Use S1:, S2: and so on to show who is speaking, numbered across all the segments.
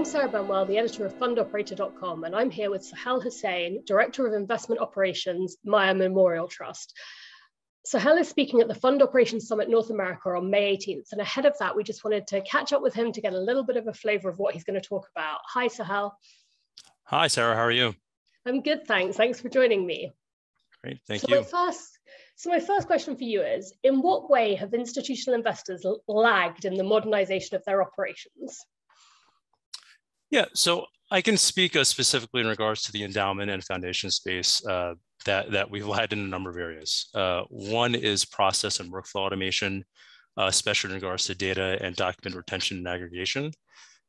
S1: I'm Sarah Benwell, the editor of fundoperator.com, and I'm here with Sohel Hussain, Director of Investment Operations, Maya Memorial Trust. Sohel is speaking at the Fund Operations Summit North America on May 18th, and ahead of that, we just wanted to catch up with him to get a little bit of a flavor of what he's going to talk about. Hi, Sohel.
S2: Hi, Sarah. How are you?
S1: I'm good, thanks. Thanks for joining me.
S2: Great, thank you.
S1: My first question for you is, in what way have institutional investors lagged in the modernization of their operations?
S2: Yeah, so I can speak specifically in regards to the endowment and foundation space that we've lagged in a number of areas. One is process and workflow automation, especially in regards to data and document retention and aggregation,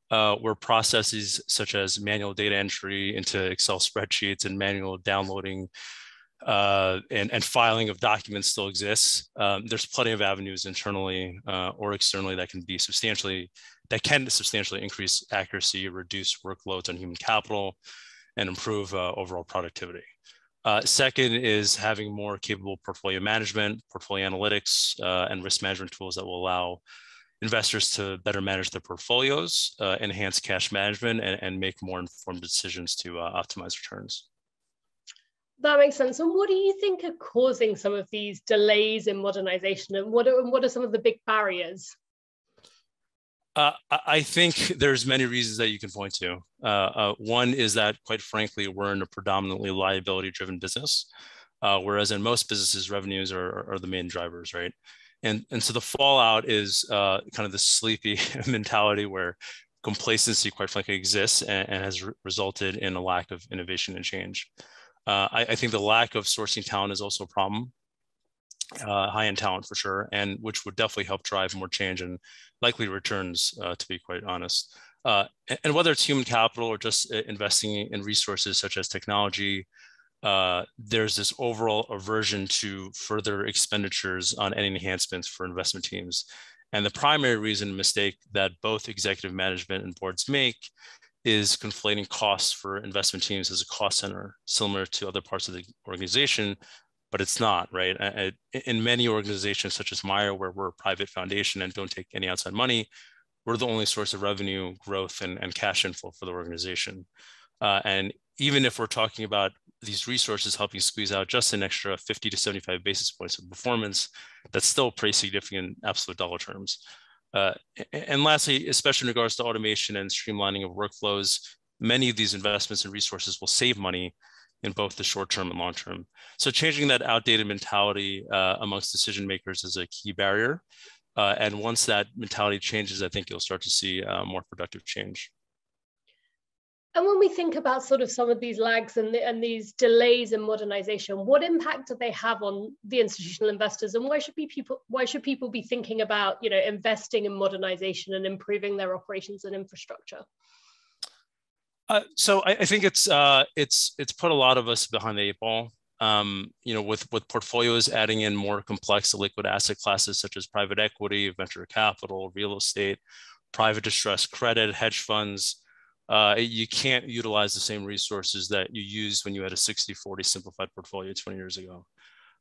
S2: where processes such as manual data entry into Excel spreadsheets and manual downloading and filing of documents still exists. There's plenty of avenues internally or externally that can substantially increase accuracy, reduce workloads on human capital, and improve overall productivity. Second is having more capable portfolio management, portfolio analytics, and risk management tools that will allow investors to better manage their portfolios, enhance cash management, and make more informed decisions to optimize returns.
S1: That makes sense. And what do you think are causing some of these delays in modernization, and what are some of the big barriers?
S2: I think there's many reasons that you can point to. One is that, quite frankly, we're in a predominantly liability-driven business, whereas in most businesses, revenues are the main drivers, right? And so the fallout is kind of the sleepy mentality where complacency, quite frankly, exists and has resulted in a lack of innovation and change. I think the lack of sourcing talent is also a problem. High-end talent for sure, and which would definitely help drive more change and likely returns, to be quite honest. And whether it's human capital or just investing in resources such as technology, there's this overall aversion to further expenditures on any enhancements for investment teams. And the primary mistake that both executive management and boards make is conflating costs for investment teams as a cost center, similar to other parts of the organization, but it's not, right? In many organizations such as Maya, where we're a private foundation and don't take any outside money, we're the only source of revenue, growth, and cash inflow for the organization. And even if we're talking about these resources helping squeeze out just an extra 50 to 75 basis points of performance, that's still pretty significant in absolute dollar terms. And lastly, especially in regards to automation and streamlining of workflows, many of these investments and resources will save money in both the short term and long term. So changing that outdated mentality amongst decision makers is a key barrier. And once that mentality changes, I think you'll start to see more productive change.
S1: And when we think about sort of some of these lags and these delays in modernization, what impact do they have on the institutional investors, and why should people be thinking about, investing in modernization and improving their operations and infrastructure?
S2: So I think it's put a lot of us behind the eight ball. With portfolios adding in more complex liquid asset classes such as private equity, venture capital, real estate, private distressed credit, hedge funds. You can't utilize the same resources that you used when you had a 60-40 simplified portfolio 20 years ago.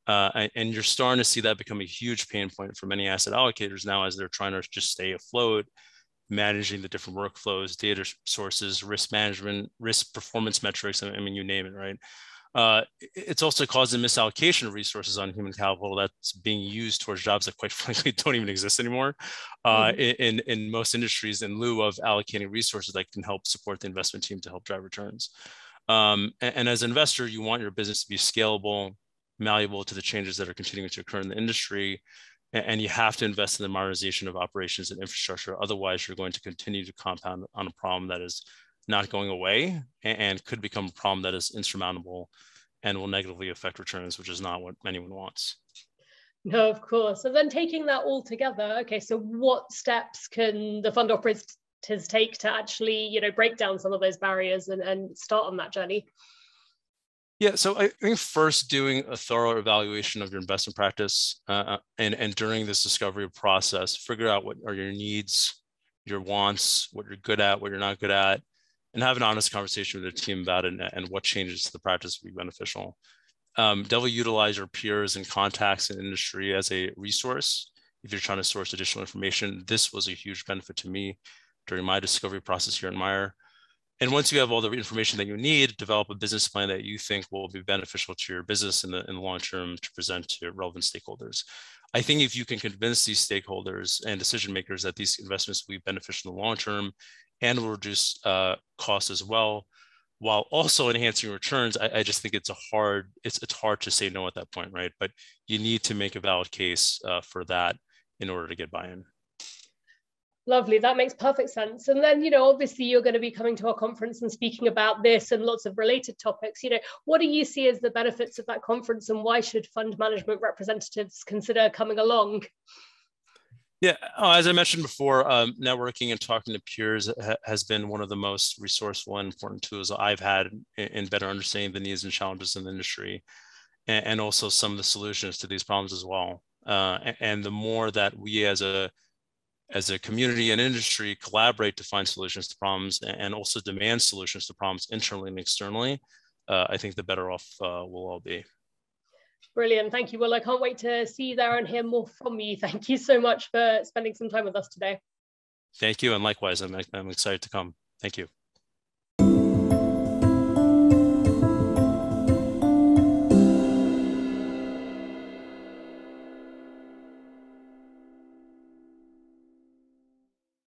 S2: And you're starting to see that become a huge pain point for many asset allocators now as they're trying to just stay afloat, managing the different workflows, data sources, risk management, risk performance metrics. I mean, you name it, right? It's also causing misallocation of resources on human capital that's being used towards jobs that, quite frankly, don't even exist anymore in most industries, in lieu of allocating resources that can help support the investment team to help drive returns. And as an investor, you want your business to be scalable, malleable to the changes that are continuing to occur in the industry. And you have to invest in the modernization of operations and infrastructure. Otherwise, you're going to continue to compound on a problem that is not going away and could become a problem that is insurmountable and will negatively affect returns, which is not what anyone wants.
S1: No, of course. So then taking that all together, okay, so what steps can the fund operators take to actually, break down some of those barriers and start on that journey?
S2: Yeah, so I think first doing a thorough evaluation of your investment practice and during this discovery process, figure out what are your needs, your wants, what you're good at, what you're not good at, and have an honest conversation with the team about it and what changes to the practice would be beneficial. Definitely utilize your peers and contacts in industry as a resource if you're trying to source additional information. This was a huge benefit to me during my discovery process here at Meyer. And once you have all the information that you need, develop a business plan that you think will be beneficial to your business in the long term to present to relevant stakeholders. I think if you can convince these stakeholders and decision makers that these investments will be beneficial in the long term and will reduce costs as well, while also enhancing returns, I just think it's hard to say no at that point, right? But you need to make a valid case for that in order to get buy-in.
S1: Lovely, that makes perfect sense. And then, obviously you're going to be coming to our conference and speaking about this and lots of related topics. What do you see as the benefits of that conference, and why should fund management representatives consider coming along?
S2: Yeah, as I mentioned before, networking and talking to peers has been one of the most resourceful and important tools I've had in better understanding the needs and challenges in the industry, and also some of the solutions to these problems as well. And the more that we as a community and industry collaborate to find solutions to problems and also demand solutions to problems internally and externally, I think the better off we'll all be.
S1: Brilliant, thank you. Well, I can't wait to see you there and hear more from you. Thank you so much for spending some time with us today.
S2: Thank you, and likewise, I'm excited to come. Thank you.